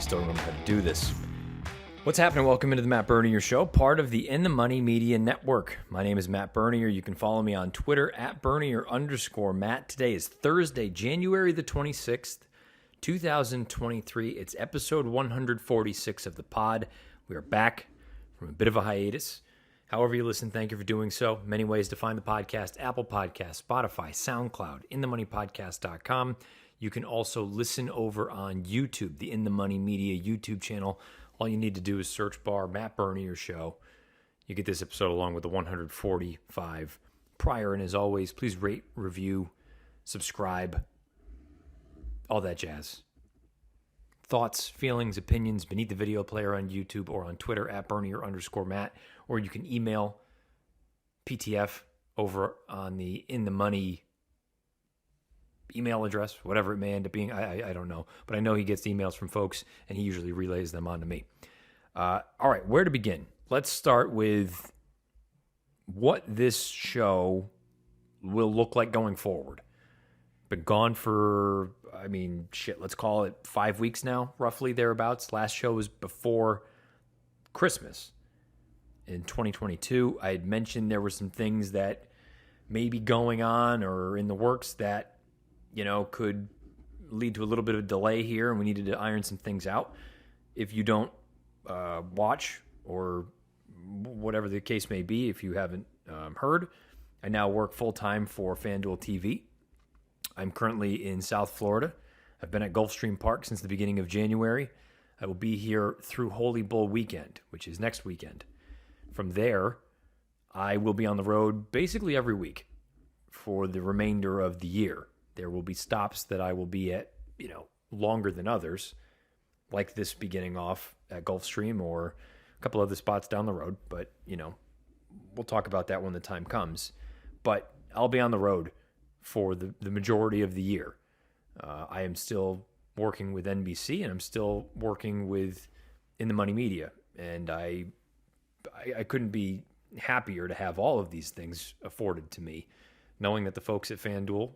still remember how to do this. What's happening? Welcome into the Matt Bernier Show, part of the In the Money Media Network. My name is Matt Bernier. You can follow me on Twitter at Bernier_Matt. Today is Thursday, January the 26th, 2023. It's episode 146 of the pod. We are back from a bit of a hiatus. However you listen, thank you for doing so. Many ways to find the podcast: Apple Podcasts, Spotify, SoundCloud, InTheMoneyPodcast.com. You can also listen over on YouTube, the In the Money Media YouTube channel. All you need to do is search bar Matt Bernier Show. You get this episode along with the 145 prior. And as always, please rate, review, subscribe, all that jazz. Thoughts, feelings, opinions beneath the video player on YouTube or on Twitter at Bernier_Matt. Or you can email PTF over on the In the Money email address, whatever it may end up being. I don't know. But I know he gets emails from folks, and he usually relays them on to me. All right, where to begin? Let's start with what this show will look like going forward. Been gone for, let's call it 5 weeks now, roughly thereabouts. Last show was before Christmas in 2022. I had mentioned there were some things that may be going on or in the works that could lead to a little bit of a delay here, and we needed to iron some things out. If you don't watch, or whatever the case may be, if you haven't heard, I now work full-time for FanDuel TV. I'm currently in South Florida. I've been at Gulfstream Park since the beginning of January. I will be here through Holy Bull weekend, which is next weekend. From there, I will be on the road basically every week for the remainder of the year. There will be stops that I will be at, longer than others, like this beginning off at Gulfstream or a couple other spots down the road. But, we'll talk about that when the time comes. But I'll be on the road for the majority of the year. I am still working with NBC, and I'm still working with In the Money Media. And I couldn't be happier to have all of these things afforded to me, knowing that the folks at FanDuel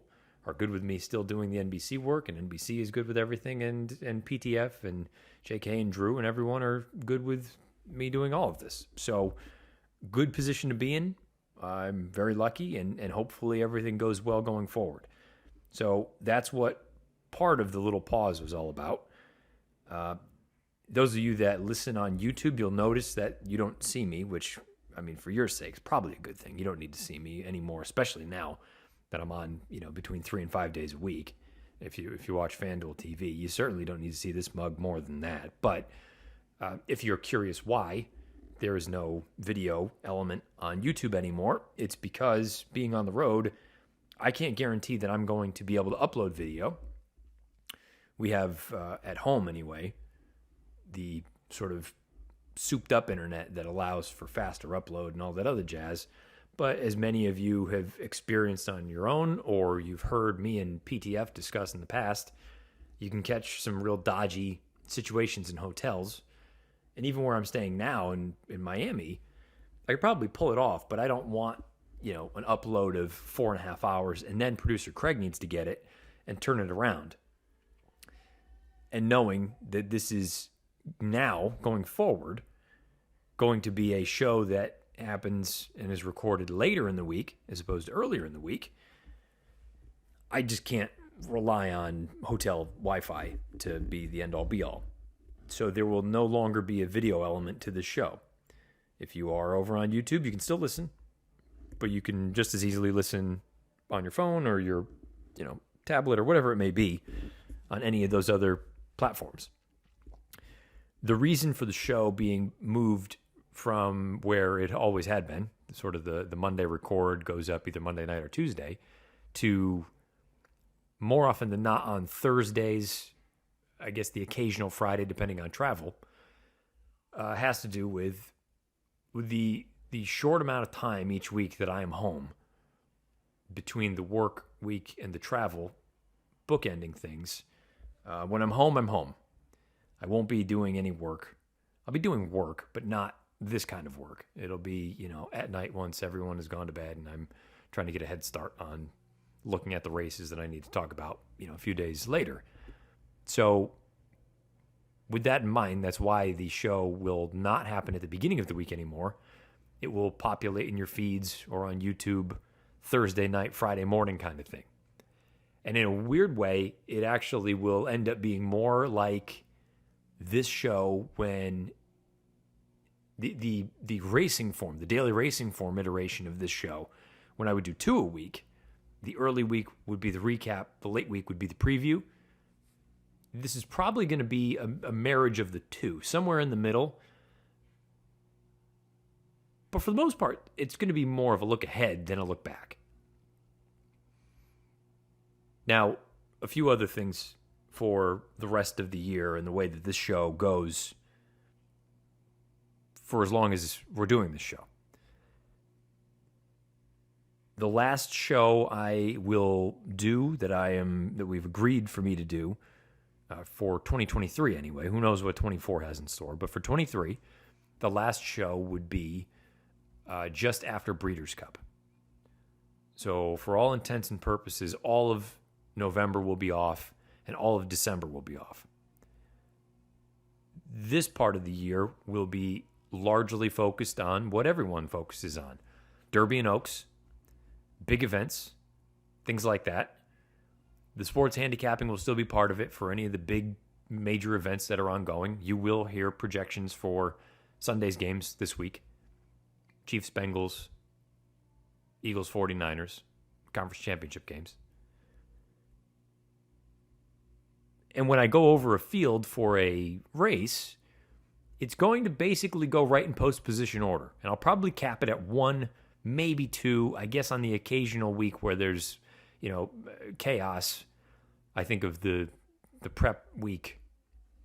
are good with me still doing the NBC work, and NBC is good with everything, and PTF and JK and Drew and everyone are good with me doing all of this. So good position to be in. I'm very lucky, and hopefully everything goes well going forward. So that's what part of the little pause was all about. Those of you that listen on YouTube, you'll notice that you don't see me, which, for your sakes, probably a good thing. You don't need to see me anymore, especially now that I'm on, between 3 and 5 days a week. If you watch FanDuel TV, you certainly don't need to see this mug more than that. But if you're curious why there is no video element on YouTube anymore, it's because being on the road, I can't guarantee that I'm going to be able to upload video. We have, at home anyway, the sort of souped up internet that allows for faster upload and all that other jazz. But as many of you have experienced on your own, or you've heard me and PTF discuss in the past, you can catch some real dodgy situations in hotels. And even where I'm staying now in Miami, I could probably pull it off, but I don't want, an upload of 4.5 hours, and then producer Craig needs to get it and turn it around. And knowing that this is now, going forward, going to be a show that happens and is recorded later in the week as opposed to earlier in the week, I just can't rely on hotel Wi-Fi to be the end-all be-all. So there will no longer be a video element to the show. If you are over on YouTube, you can still listen, but you can just as easily listen on your phone or your, tablet or whatever it may be on any of those other platforms. The reason for the show being moved from where it always had been, sort of the Monday record goes up either Monday night or Tuesday, to more often than not on Thursdays, I guess the occasional Friday, depending on travel, has to do with the short amount of time each week that I am home between the work week and the travel, bookending things. When I'm home, I'm home. I won't be doing any work. I'll be doing work, but not this kind of work. It'll be, at night once everyone has gone to bed and I'm trying to get a head start on looking at the races that I need to talk about, a few days later. So with that in mind, that's why the show will not happen at the beginning of the week anymore. It will populate in your feeds or on YouTube Thursday night, Friday morning kind of thing. And in a weird way, it actually will end up being more like this show when the racing form, the daily racing form iteration of this show, when I would do 2 a week, the early week would be the recap, the late week would be the preview. This is probably going to be a marriage of the two, somewhere in the middle. But for the most part, it's going to be more of a look ahead than a look back. Now, a few other things for the rest of the year and the way that this show goes for as long as we're doing this show. The last show I will do that we've agreed for me to do for 2023 anyway. Who knows what 24 has in store? But for 23, the last show would be just after Breeders' Cup. So for all intents and purposes, all of November will be off and all of December will be off. This part of the year will be largely focused on what everyone focuses on. Derby and Oaks, big events, things like that. The sports handicapping will still be part of it for any of the big major events that are ongoing. You will hear projections for Sunday's games this week. Chiefs, Bengals, Eagles, 49ers, conference championship games. And when I go over a field for a race, it's going to basically go right in post position order. And I'll probably cap it at 1, maybe 2, I guess on the occasional week where there's, chaos. I think of the prep week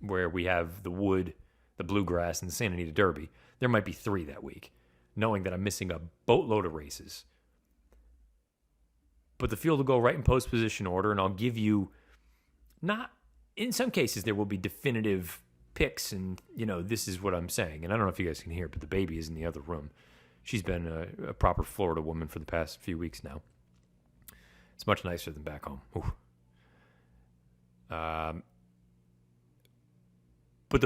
where we have the Wood, the Bluegrass, and the Santa Anita Derby. There might be 3 that week, knowing that I'm missing a boatload of races. But the field will go right in post position order, and I'll give you in some cases there will be definitive picks and, this is what I'm saying. And I don't know if you guys can hear it, but the baby is in the other room. She's been a proper Florida woman for the past few weeks now. It's much nicer than back home. But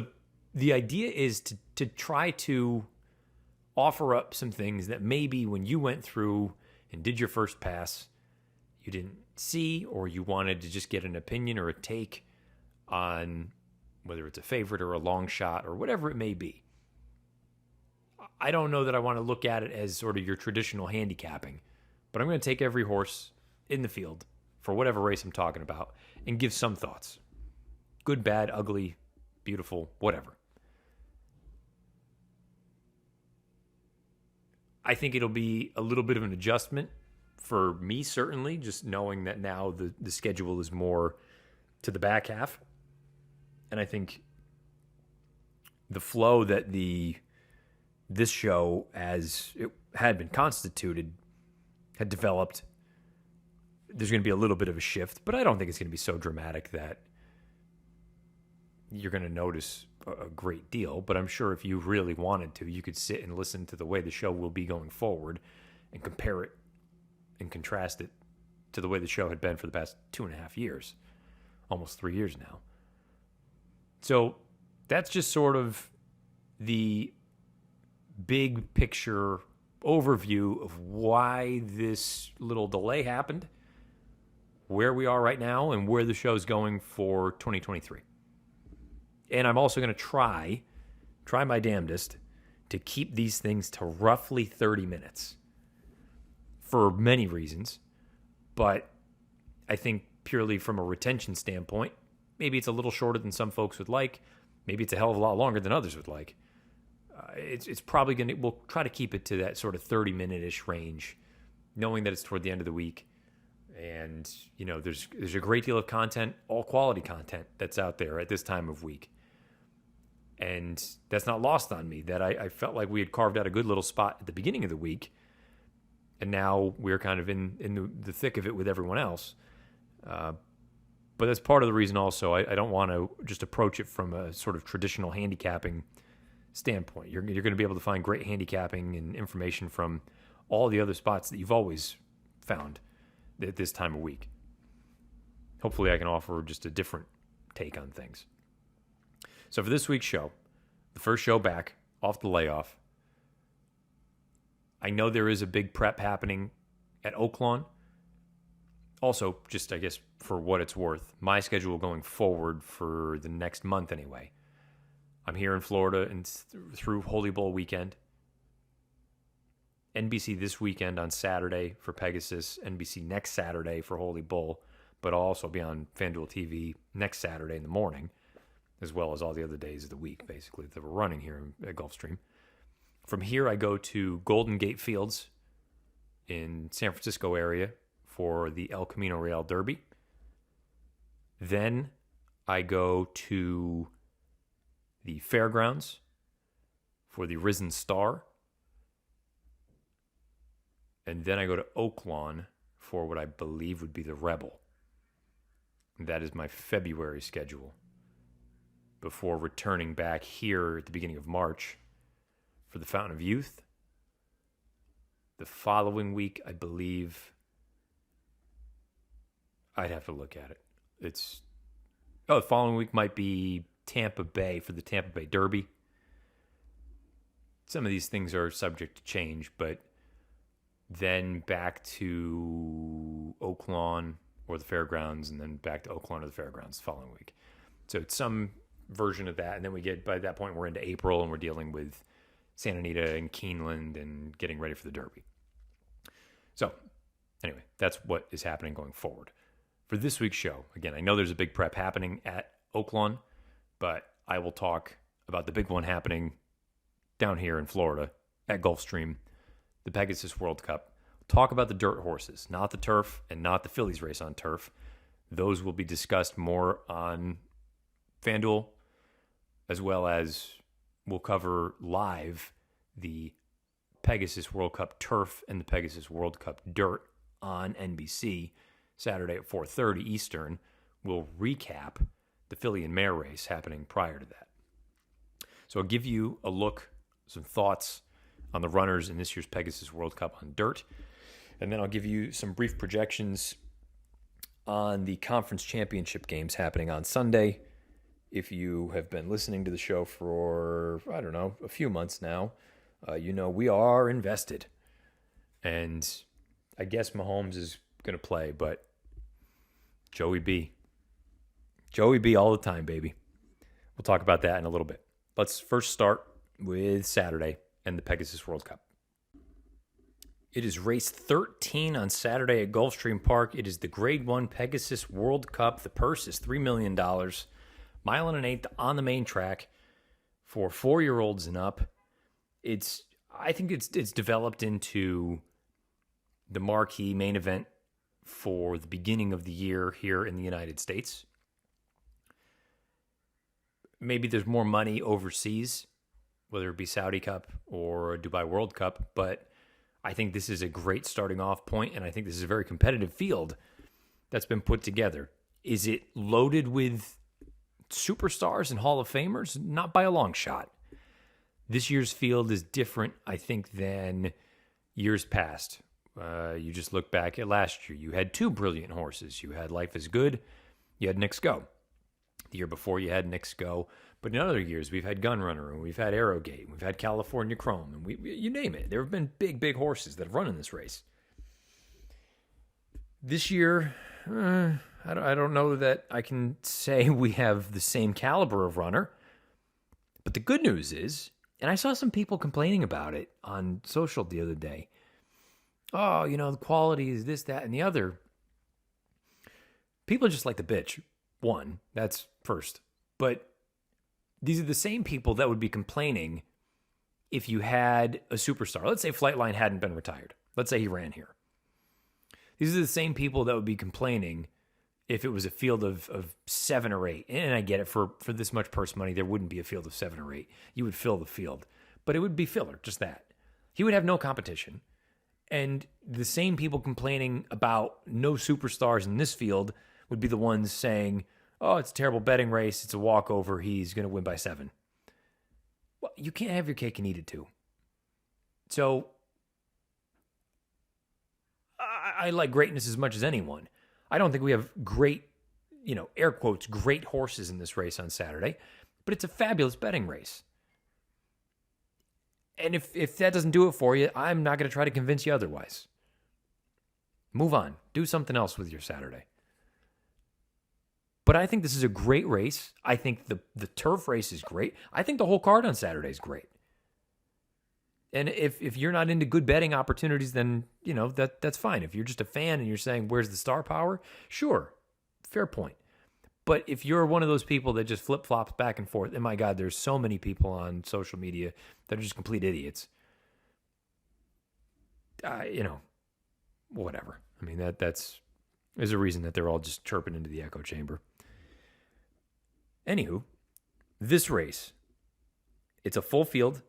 the idea is to try to offer up some things that maybe when you went through and did your first pass, you didn't see, or you wanted to just get an opinion or a take on whether it's a favorite or a long shot or whatever it may be. I don't know that I want to look at it as sort of your traditional handicapping, but I'm going to take every horse in the field for whatever race I'm talking about and give some thoughts. Good, bad, ugly, beautiful, whatever. I think it'll be a little bit of an adjustment for me, certainly, just knowing that now the schedule is more to the back half. And I think the flow that this show, as it had been constituted, had developed, there's going to be a little bit of a shift, but I don't think it's going to be so dramatic that you're going to notice a great deal. But I'm sure if you really wanted to, you could sit and listen to the way the show will be going forward and compare it and contrast it to the way the show had been for the past 2.5 years, almost 3 years now. So that's just sort of the big picture overview of why this little delay happened, where we are right now, and where the show's going for 2023. And I'm also going to try my damnedest to keep these things to roughly 30 minutes for many reasons. But I think purely from a retention standpoint, maybe it's a little shorter than some folks would like. Maybe it's a hell of a lot longer than others would like. It's probably going to, we'll try to keep it to that sort of 30-minute-ish range, knowing that it's toward the end of the week. And, there's a great deal of content, all quality content that's out there at this time of week. And that's not lost on me, that I felt like we had carved out a good little spot at the beginning of the week. And now we're kind of in the thick of it with everyone else. But that's part of the reason also I don't want to just approach it from a sort of traditional handicapping standpoint. You're going to be able to find great handicapping and information from all the other spots that you've always found at this time of week. Hopefully I can offer just a different take on things. So for this week's show, the first show back off the layoff, I know there is a big prep happening at Oaklawn. Also, just I guess for what it's worth, my schedule going forward for the next month anyway. I'm here in Florida and through Holy Bowl weekend. NBC this weekend on Saturday for Pegasus, NBC next Saturday for Holy Bowl, but I'll also be on FanDuel TV next Saturday in the morning, as well as all the other days of the week, basically, that we're running here at Gulfstream. From here, I go to Golden Gate Fields in San Francisco area for the El Camino Real Derby. Then I go to the Fairgrounds for the Risen Star. And then I go to Oaklawn for what I believe would be the Rebel. And that is my February schedule before returning back here at the beginning of March for the Fountain of Youth. The following week, I believe, I'd have to look at it. The following week might be Tampa Bay for the Tampa Bay Derby. Some of these things are subject to change, but then back to Oaklawn or the Fairgrounds, and then back to Oaklawn or the Fairgrounds the following week. So it's some version of that, and then by that point, we're into April, and we're dealing with Santa Anita and Keeneland and getting ready for the Derby. So, anyway, that's what is happening going forward. For this week's show, again, I know there's a big prep happening at Oaklawn, but I will talk about the big one happening down here in Florida at Gulfstream, the Pegasus World Cup. Talk about the dirt horses, not the turf and not the Phillies race on turf. Those will be discussed more on FanDuel, as well as we'll cover live the Pegasus World Cup turf and the Pegasus World Cup dirt on NBC Saturday at 4:30 Eastern. We'll recap the Philly and Mare race happening prior to that. So I'll give you a look, some thoughts on the runners in this year's Pegasus World Cup on dirt. And then I'll give you some brief projections on the conference championship games happening on Sunday. If you have been listening to the show for, a few months now, you know we are invested. And I guess Mahomes is going to play, but Joey B all the time, baby. We'll talk about that in a little bit. Let's first start with Saturday and the Pegasus World Cup. It is race 13 on Saturday at Gulfstream Park. It is the Grade 1 Pegasus World Cup. The purse is $3 million. Mile and an eighth on the main track for 4-year-olds and up. I think it's developed into the marquee main event for the beginning of the year here in the United States. Maybe there's more money overseas, whether it be Saudi Cup or Dubai World Cup, but I think this is a great starting off point, and I think this is a very competitive field that's been put together. Is it loaded with superstars and Hall of Famers? Not by a long shot. This year's field is different, I think, than years past. You just look back at last year. You had 2 brilliant horses. You had Life is Good. You had Knicks Go. The year before, you had Knicks Go. But in other years, we've had Gunrunner, and we've had Arrowgate, and we've had California Chrome, and you name it. There have been big horses that have run in this race. This year, I don't know that I can say we have the same caliber of runner. But the good news is, and I saw some people complaining about it on social the other day. Oh, the quality is this, that, and the other. People just like the bitch. One, that's first. But these are the same people that would be complaining if you had a superstar. Let's say Flightline hadn't been retired. Let's say he ran here. These are the same people that would be complaining if it was a field of 7 or 8. And I get it, for this much purse money, there wouldn't be a field of 7 or 8. You would fill the field. But it would be filler, just that. He would have no competition. And the same people complaining about no superstars in this field would be the ones saying, oh, it's a terrible betting race. It's a walkover. He's going to win by 7. Well, you can't have your cake and eat it too. So I like greatness as much as anyone. I don't think we have great, air quotes, great horses in this race on Saturday. But it's a fabulous betting race. And if that doesn't do it for you, I'm not going to try to convince you otherwise. Move on. Do something else with your Saturday. But I think this is a great race. I think the turf race is great. I think the whole card on Saturday is great. And if you're not into good betting opportunities, then, that's fine. If you're just a fan and you're saying, where's the star power? Sure. Fair point. But if you're one of those people that just flip-flops back and forth, and my God, there's so many people on social media that are just complete idiots. Whatever. I mean, that's a reason that they're all just chirping into the echo chamber. Anywho, this race, it's a full field.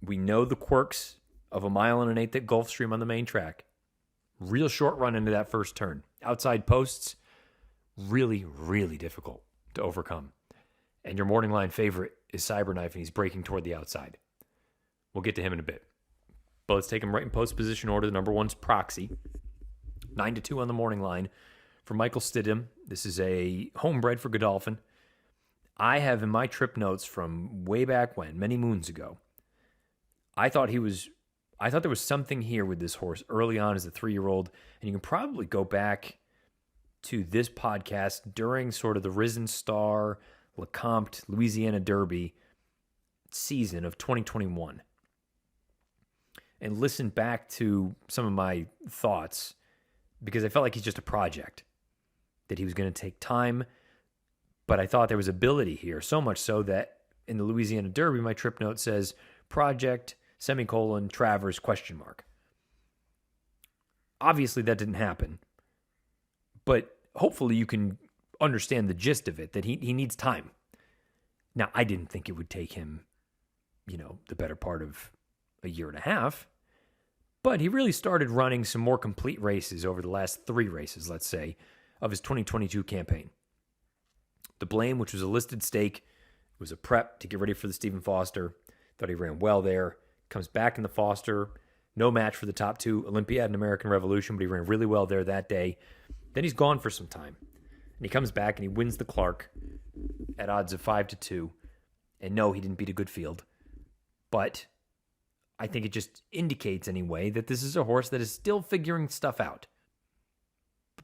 We know the quirks of a 1 1/8 at Gulfstream on the main track. Real short run into that first turn. Outside posts, really, really difficult to overcome. And your morning line favorite is Cyberknife, and he's breaking toward the outside. We'll get to him in a bit. But let's take him right in post position order. The number one's Proxy. 9-2 on the morning line for Michael Stidham. This is a homebred for Godolphin. I have in my trip notes from way back when, many moons ago, I thought there was something here with this horse early on as a 3-year-old, and you can probably go back to this podcast during sort of the Risen Star, Lecomte, Louisiana Derby season of 2021 and listen back to some of my thoughts, because I felt like he's just a project, that he was going to take time, but I thought there was ability here, so much so that in the Louisiana Derby, my trip note says project, Travers, ? Obviously, that didn't happen, but hopefully you can understand the gist of it, that he needs time. Now, I didn't think it would take him, the better part of a year and a half, but he really started running some more complete races over the last 3 races, let's say, of his 2022 campaign. The Blame, which was a listed stake, was a prep to get ready for the Stephen Foster. Thought he ran well there. Comes back in the Foster. No match for the top 2, Olympiad and American Revolution, but he ran really well there that day. Then he's gone for some time. And he comes back and he wins the Clark at odds of 5-2. And no, he didn't beat a good field. But I think it just indicates anyway that this is a horse that is still figuring stuff out.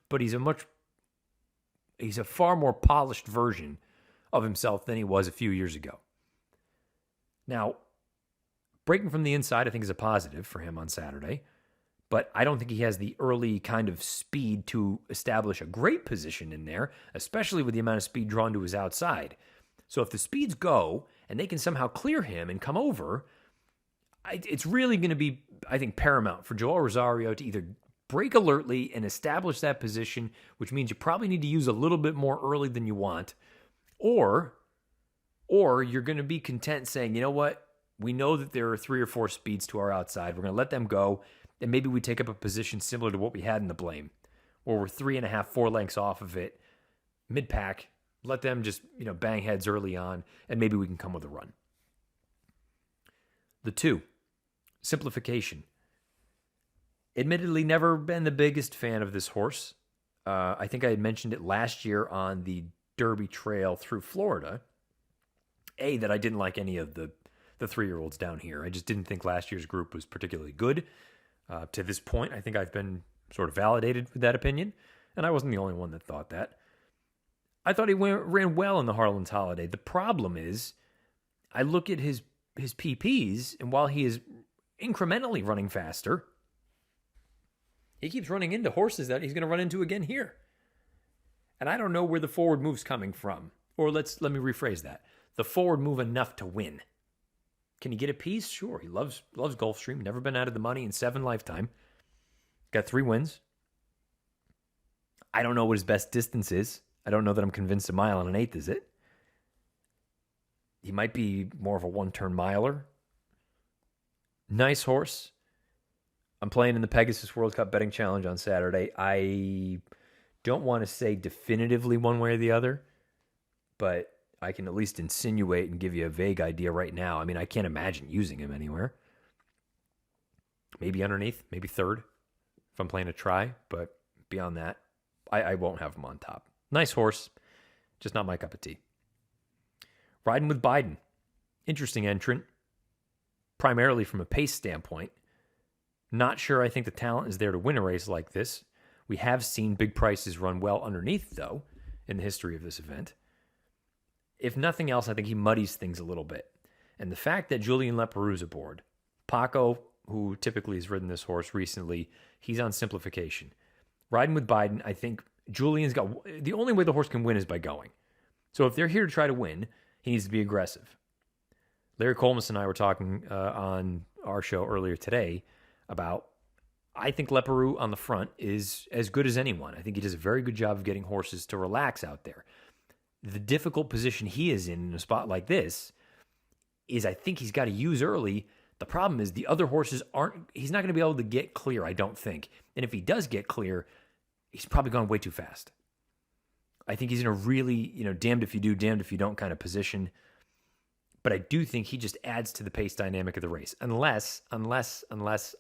But he's a far more polished version of himself than he was a few years ago. Now, breaking from the inside, I think, is a positive for him on Saturday, but I don't think he has the early kind of speed to establish a great position in there, especially with the amount of speed drawn to his outside. So if the speeds go and they can somehow clear him and come over, it's really going to be, I think, paramount for Joel Rosario to either break alertly and establish that position, which means you probably need to use a little bit more early than you want, or you're going to be content saying, you know what, we know that there are 3 or 4 speeds to our outside. We're going to let them go, and maybe we take up a position similar to what we had in the Blame, where we're 3.5, 4 lengths off of it, mid-pack, let them just, bang heads early on, and maybe we can come with a run. The 2, Simplification. Admittedly, never been the biggest fan of this horse. I think I had mentioned it last year on the Derby Trail through Florida. That I didn't like any of the 3-year-olds down here. I just didn't think last year's group was particularly good. To this point, I think I've been sort of validated with that opinion, and I wasn't the only one that thought that. I thought he ran well in the Harlan's Holiday. The problem is, I look at his PPs, and while he is incrementally running faster, he keeps running into horses that he's going to run into again here. And I don't know where the forward move's coming from. Or let me rephrase that. The forward move enough to win. Can he get a piece? Sure. He loves Gulfstream. Never been out of the money in 7 lifetime. Got 3 wins. I don't know what his best distance is. I don't know that I'm convinced 1 1/8 is it. He might be more of a 1-turn miler. Nice horse. I'm playing in the Pegasus World Cup betting challenge on Saturday. I don't want to say definitively one way or the other, but I can at least insinuate and give you a vague idea right now. I mean, I can't imagine using him anywhere. Maybe underneath, maybe 3rd if I'm playing a try, but beyond that, I won't have him on top. Nice horse, just not my cup of tea. Riding with Biden. Interesting entrant, primarily from a pace standpoint. Not sure I think the talent is there to win a race like this. We have seen big prices run well underneath, though, in the history of this event. If nothing else, I think he muddies things a little bit. And the fact that Julian Leparoux's aboard, Paco, who typically has ridden this horse recently, he's on simplification. Riding with Biden, I think Julian's got... The only way the horse can win is by going. So if they're here to try to win, he needs to be aggressive. Larry Colmus and I were talking on our show earlier today about, I think Leparoux on the front is as good as anyone. I think he does a very good job of getting horses to relax out there. The difficult position he is in a spot like this is I think he's got to use early. The problem is the other horses he's not going to be able to get clear, I don't think. And if he does get clear, he's probably gone way too fast. I think he's in a really, damned if you do, damned if you don't kind of position. But I do think he just adds to the pace dynamic of the race. Unless,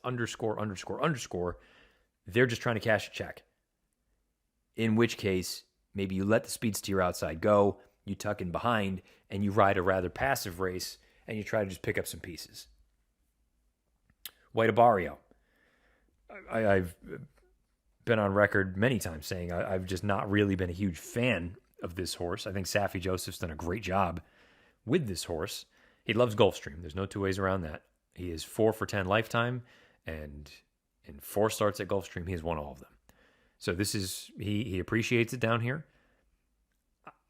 underscore, they're just trying to cash a check. In which case, maybe you let the speed steer outside go, you tuck in behind, and you ride a rather passive race, and you try to just pick up some pieces. White Abarrio. I've been on record many times saying I've just not really been a huge fan of this horse. I think Saffie Joseph's done a great job with this horse. He loves Gulfstream. There's no two ways around that. He is 4 for 10 lifetime, and in 4 starts at Gulfstream, he has won all of them. So this is, he appreciates it down here.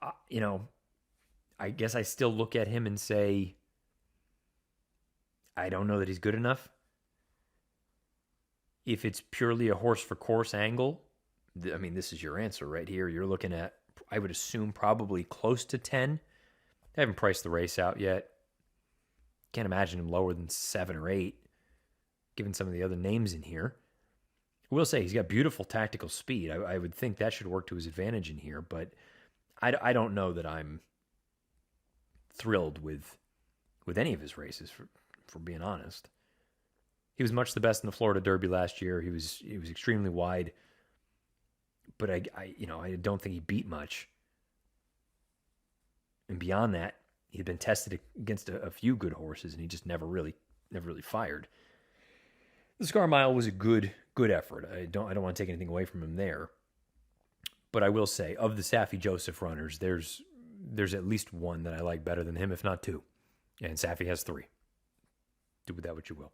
I guess I still look at him and say, I don't know that he's good enough. If it's purely a horse for course angle, this is your answer right here. You're looking at, I would assume, probably close to 10. I haven't priced the race out yet. Can't imagine him lower than 7 or 8, given some of the other names in here. I will say he's got beautiful tactical speed. I would think that should work to his advantage in here, but I don't know that I'm thrilled with any of his races, for being honest. He was much the best in the Florida Derby last year. He was extremely wide, but I don't think he beat much. And beyond that, he'd been tested against a few good horses, and he just never really fired. The Scar Mile was a good effort. I don't want to take anything away from him there. But I will say, of the Saffie Joseph runners, there's at least one that I like better than him, if not 2. And Saffie has 3. Do with that what you will.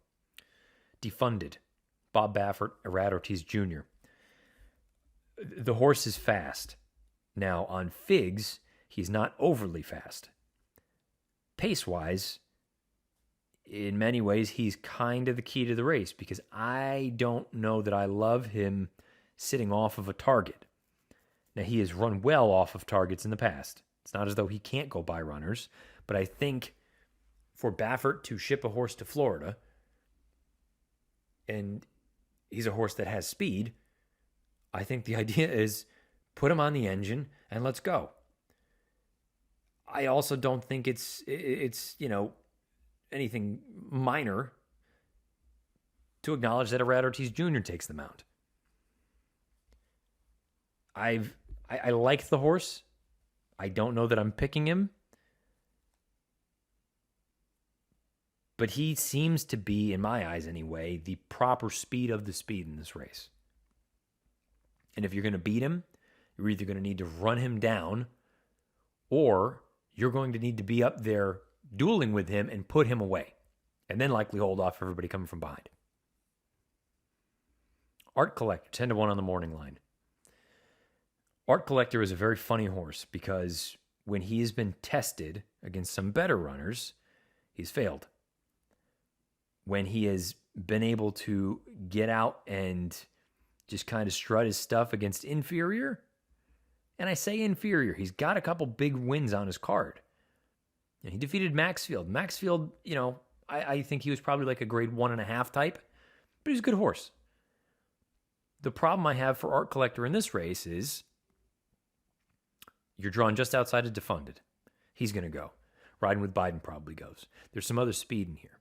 Defunded. Bob Baffert, Irad Ortiz Jr. The horse is fast. Now, on Figs, he's not overly fast. Pace-wise, in many ways, he's kind of the key to the race because I don't know that I love him sitting off of a target. Now, he has run well off of targets in the past. It's not as though he can't go by runners, but I think for Baffert to ship a horse to Florida, and he's a horse that has speed, I think the idea is put him on the engine and let's go. I also don't think it's anything minor to acknowledge that Irad Ortiz Jr. takes the mount. I like the horse. I don't know that I'm picking him. But he seems to be, in my eyes anyway, the proper speed of the speed in this race. And if you're going to beat him, you're either going to need to run him down or you're going to need to be up there dueling with him and put him away. And then likely hold off everybody coming from behind. Art Collector, 10 to 1 on the morning line. Art Collector is a very funny horse because when he has been tested against some better runners, he's failed. When he has been able to get out and just kind of strut his stuff against inferior, and I say inferior, he's got a couple big wins on his card. And he defeated Maxfield. Maxfield, I think he was probably like a grade 1.5 type, but he's a good horse. The problem I have for Art Collector in this race is you're drawn just outside of Defunded. He's going to go. Riding with Biden probably goes. There's some other speed in here.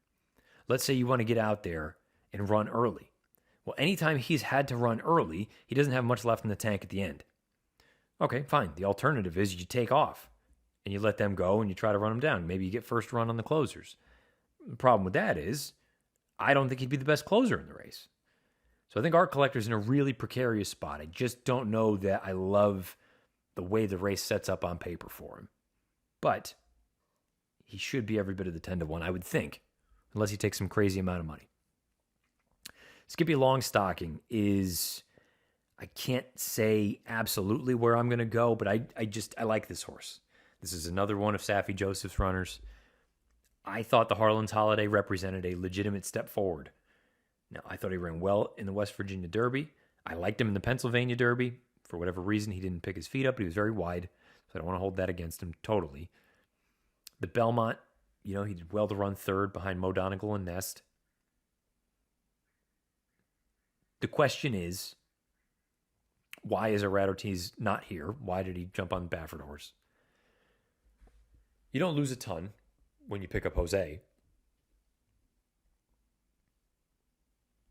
Let's say you want to get out there and run early. Well, anytime he's had to run early, he doesn't have much left in the tank at the end. Okay, fine. The alternative is you take off and you let them go and you try to run them down. Maybe you get first run on the closers. The problem with that is I don't think he'd be the best closer in the race. So I think Art Collector's in a really precarious spot. I just don't know that I love the way the race sets up on paper for him. But he should be every bit of the 10-1, I would think, unless he takes some crazy amount of money. Skippy Longstocking is, I can't say absolutely where I'm going to go, but I like this horse. This is another one of Saffie Joseph's runners. I thought the Harlan's Holiday represented a legitimate step forward. Now, I thought he ran well in the West Virginia Derby. I liked him in the Pennsylvania Derby. For whatever reason, he didn't pick his feet up, but he was very wide, so I don't want to hold that against him totally. The Belmont, he did well to run third behind Mo Donegal and Nest. The question is, why is Irad Ortiz not here? Why did he jump on the Baffert horse? You don't lose a ton when you pick up Jose.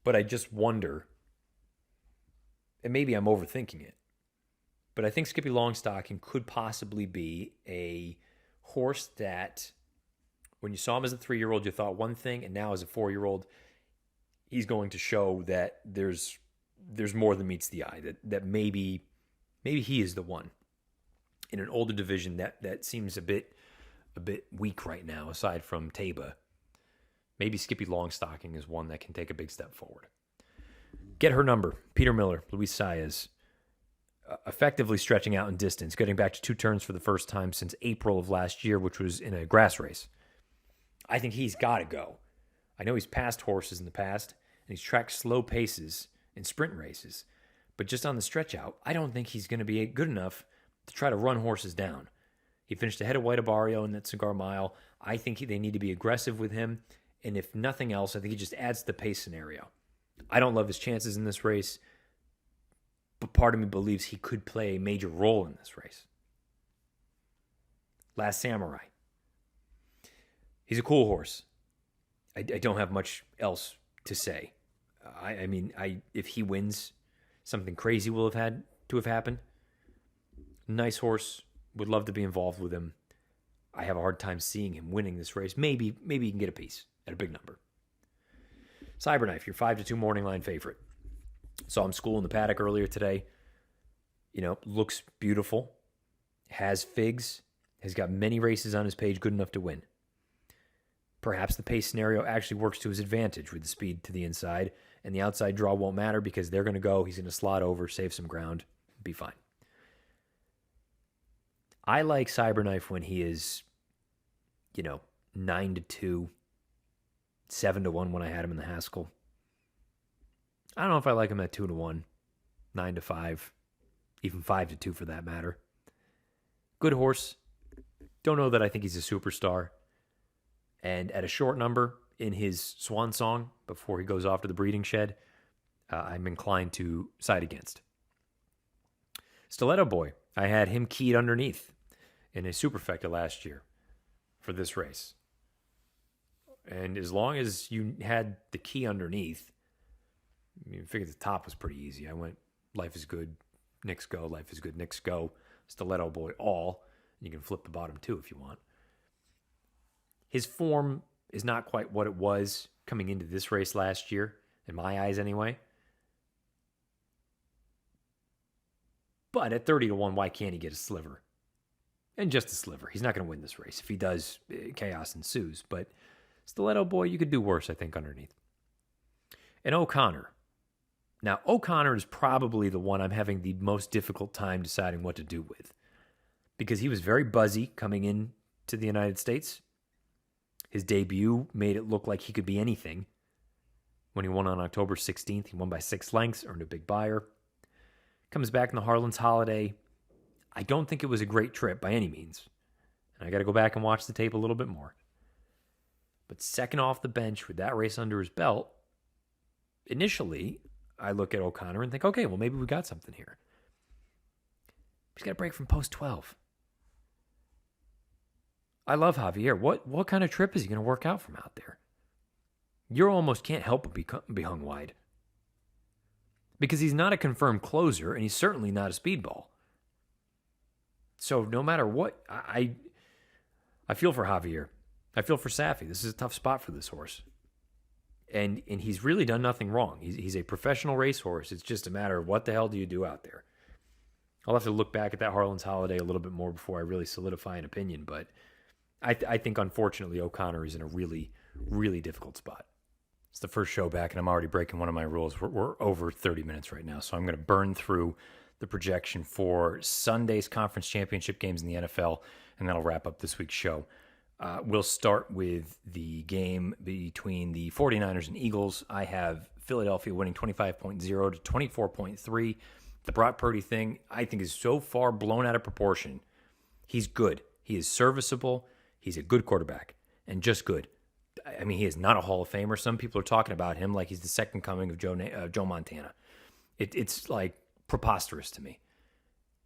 But I just wonder, and maybe I'm overthinking it, but I think Skippy Longstocking could possibly be a horse that when you saw him as a 3-year-old, you thought one thing, and now as a 4-year-old, he's going to show that there's more than meets the eye, that maybe he is the one in an older division that seems a bit weak right now, aside from Taba. Maybe Skippy Longstocking is one that can take a big step forward. Get her number. Peter Miller, Luis Saez, effectively stretching out in distance, getting back to 2 turns for the first time since April of last year, which was in a grass race. I think he's got to go. I know he's passed horses in the past, and he's tracked slow paces in sprint races, but just on the stretch out, I don't think he's going to be good enough to try to run horses down. He finished ahead of White Abarrio in that Cigar Mile. I think they need to be aggressive with him. And if nothing else, I think he just adds to the pace scenario. I don't love his chances in this race, but part of me believes he could play a major role in this race. Last Samurai. He's a cool horse. I don't have much else to say. I mean, if he wins, something crazy will have had to have happened. Nice horse. Would love to be involved with him. I have a hard time seeing him winning this race. Maybe he can get a piece at a big number. Cyberknife, your 5-2 morning line favorite. Saw him school in the paddock earlier today. Looks beautiful. Has figs. Has got many races on his page good enough to win. Perhaps the pace scenario actually works to his advantage with the speed to the inside, and the outside draw won't matter because they're going to go. He's going to slot over, save some ground, be fine. I like Cyberknife when he is, 9-2, 7-1 when I had him in the Haskell. I don't know if I like him at 2-1, 9-5, even 5-2 for that matter. Good horse. Don't know that I think he's a superstar. And at a short number in his swan song before he goes off to the breeding shed, I'm inclined to side against. Stiletto Boy. I had him keyed underneath in a superfecta last year for this race. And as long as you had the key underneath, I figured the top was pretty easy. I went Life is Good, Knicks Go, Life is Good, Knicks Go, Stiletto Boy all. You can flip the bottom too if you want. His form is not quite what it was coming into this race last year, in my eyes anyway. But at 30-1, why can't he get a sliver? And just a sliver. He's not going to win this race. If he does, chaos ensues. But Stiletto Boy, you could do worse, I think, underneath. And O'Connor. Now, O'Connor is probably the one I'm having the most difficult time deciding what to do with. Because he was very buzzy coming in to the United States. His debut made it look like he could be anything. When he won on October 16th, he won by 6 lengths, earned a big buyer. Comes back in the Harlan's Holiday. I don't think it was a great trip by any means. And I got to go back and watch the tape a little bit more. But second off the bench with that race under his belt, initially, I look at O'Connor and think, okay, well, maybe we got something here. He's got a break from post 12. I love Javier. What kind of trip is he going to work out from out there? You almost can't help but be hung wide. Because he's not a confirmed closer, and he's certainly not a speedball. So no matter what, I feel for Javier. I feel for Safi. This is a tough spot for this horse. And he's really done nothing wrong. He's a professional racehorse. It's just a matter of what the hell do you do out there. I'll have to look back at that Harlan's Holiday a little bit more before I really solidify an opinion. But I think, unfortunately, O'Connor is in a really, really difficult spot. It's the first show back, and I'm already breaking one of my rules. We're over 30 minutes right now, so I'm going to burn through the projection for Sunday's conference championship games in the NFL, and that'll wrap up this week's show. We'll start with the game between the 49ers and Eagles. I have Philadelphia winning 25.0 to 24.3. The Brock Purdy thing, I think, is so far blown out of proportion. He's good. He is serviceable. He's a good quarterback, and just good. I mean, he is not a Hall of Famer. Some people are talking about him like he's the second coming of Joe Montana. It's like preposterous to me.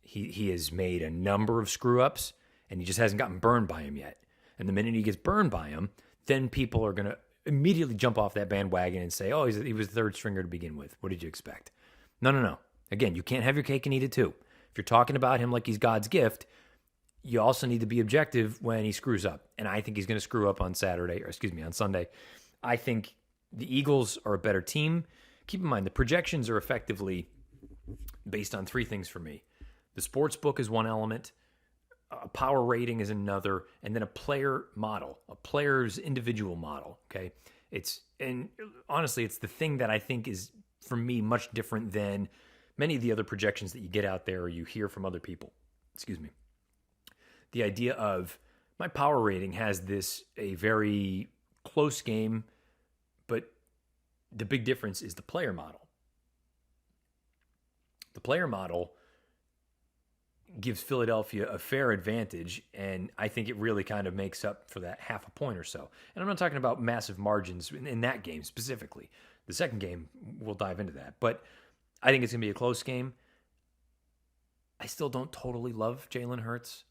He has made a number of screw-ups, and he just hasn't gotten burned by him yet. And the minute he gets burned by him, then people are going to immediately jump off that bandwagon and say, oh, he was the third stringer to begin with. What did you expect? No. Again, you can't have your cake and eat it too. If you're talking about him like he's God's gift, you also need to be objective when he screws up. And I think he's going to screw up on Sunday. I think the Eagles are a better team. Keep in mind, the projections are effectively based on three things for me. The sports book is one element, a power rating is another, and then a player model, a player's individual model, okay? And honestly, it's the thing that I think is, for me, much different than many of the other projections that you get out there or you hear from other people. The idea of my power rating has a very close game, but the big difference is the player model. The player model gives Philadelphia a fair advantage, and I think it really kind of makes up for that half a point or so. And I'm not talking about massive margins in that game specifically. The second game, we'll dive into that. But I think it's going to be a close game. I still don't totally love Jalen Hurts.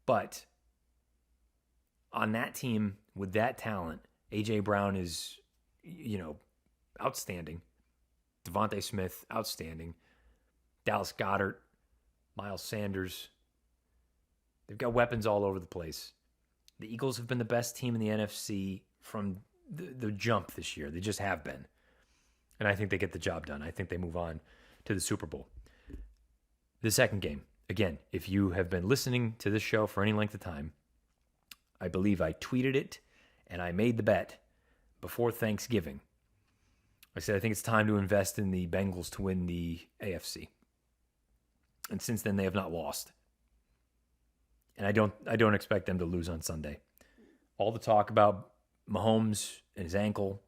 But on that team with that talent, A.J. Brown is, outstanding. Devontae Smith, outstanding. Dallas Goedert, Miles Sanders. They've got weapons all over the place. The Eagles have been the best team in the NFC from the jump this year. They just have been. And I think they get the job done. I think they move on to the Super Bowl. The second game. Again, if you have been listening to this show for any length of time, I believe I tweeted it and I made the bet before Thanksgiving. I said I think it's time to invest in the Bengals to win the AFC. And since then, they have not lost. And I don't expect them to lose on Sunday. All the talk about Mahomes and his ankle,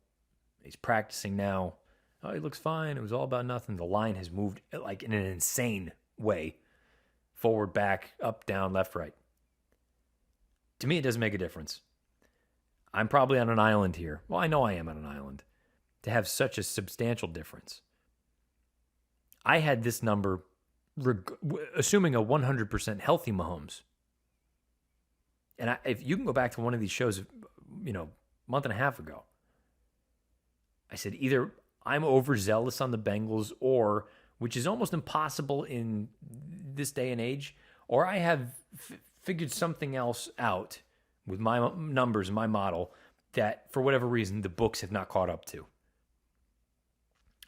he's practicing now. Oh, he looks fine. It was all about nothing. The line has moved like in an insane way. Forward, back, up, down, left, right. To me, it doesn't make a difference. I'm probably on an island here. Well, I know I am on an island. To have such a substantial difference. I had this number, assuming a 100% healthy Mahomes. And if you can go back to one of these shows, month and a half ago, I said either I'm overzealous on the Bengals or, which is almost impossible in this day and age, or I have figured something else out with my numbers and my model that, for whatever reason, the books have not caught up to.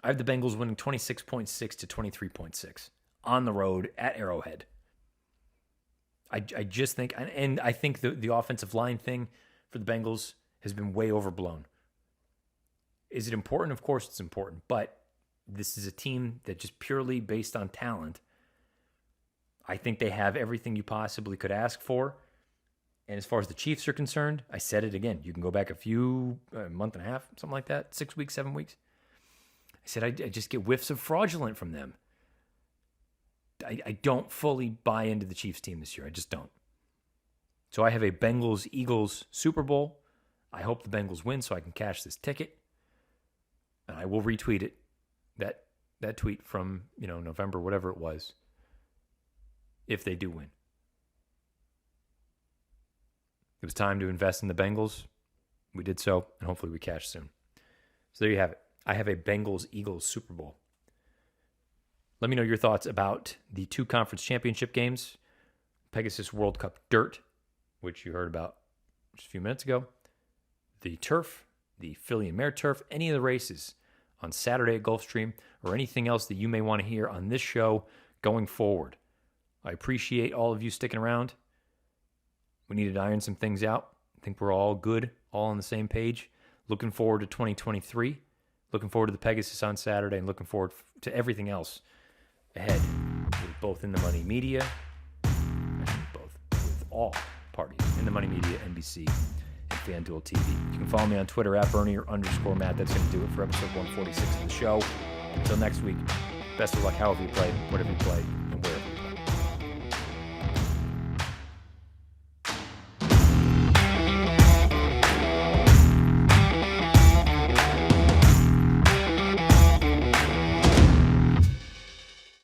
I have the Bengals winning 26.6 to 23.6 on the road at Arrowhead. I just think, and I think the offensive line thing for the Bengals has been way overblown. Is it important? Of course it's important, but this is a team that just purely based on talent, I think they have everything you possibly could ask for. And as far as the Chiefs are concerned, I said it again. You can go back a month and a half, something like that, 6 weeks, 7 weeks. I said I just get whiffs of fraudulent from them. I don't fully buy into the Chiefs team this year. I just don't. So I have a Bengals-Eagles Super Bowl. I hope the Bengals win so I can cash this ticket. And I will retweet it. That tweet from, November, whatever it was, if they do win. It was time to invest in the Bengals. We did so, and hopefully we cash soon. So there you have it. I have a Bengals-Eagles Super Bowl. Let me know your thoughts about the two conference championship games, Pegasus World Cup Dirt, which you heard about just a few minutes ago, the turf, the Philly and Mare Turf, any of the races on Saturday at Gulfstream, or anything else that you may want to hear on this show going forward. I appreciate all of you sticking around. We needed to iron some things out. I think we're all good, all on the same page. Looking forward to 2023. Looking forward to the Pegasus on Saturday, and looking forward to everything else ahead with both In the Money Media, with all parties, In the Money Media, NBC, and FanDuel TV. You can follow me on Twitter at Bernier_Matt. That's going to do it for episode 146 of the show. Until next week, best of luck however you play, whatever you play.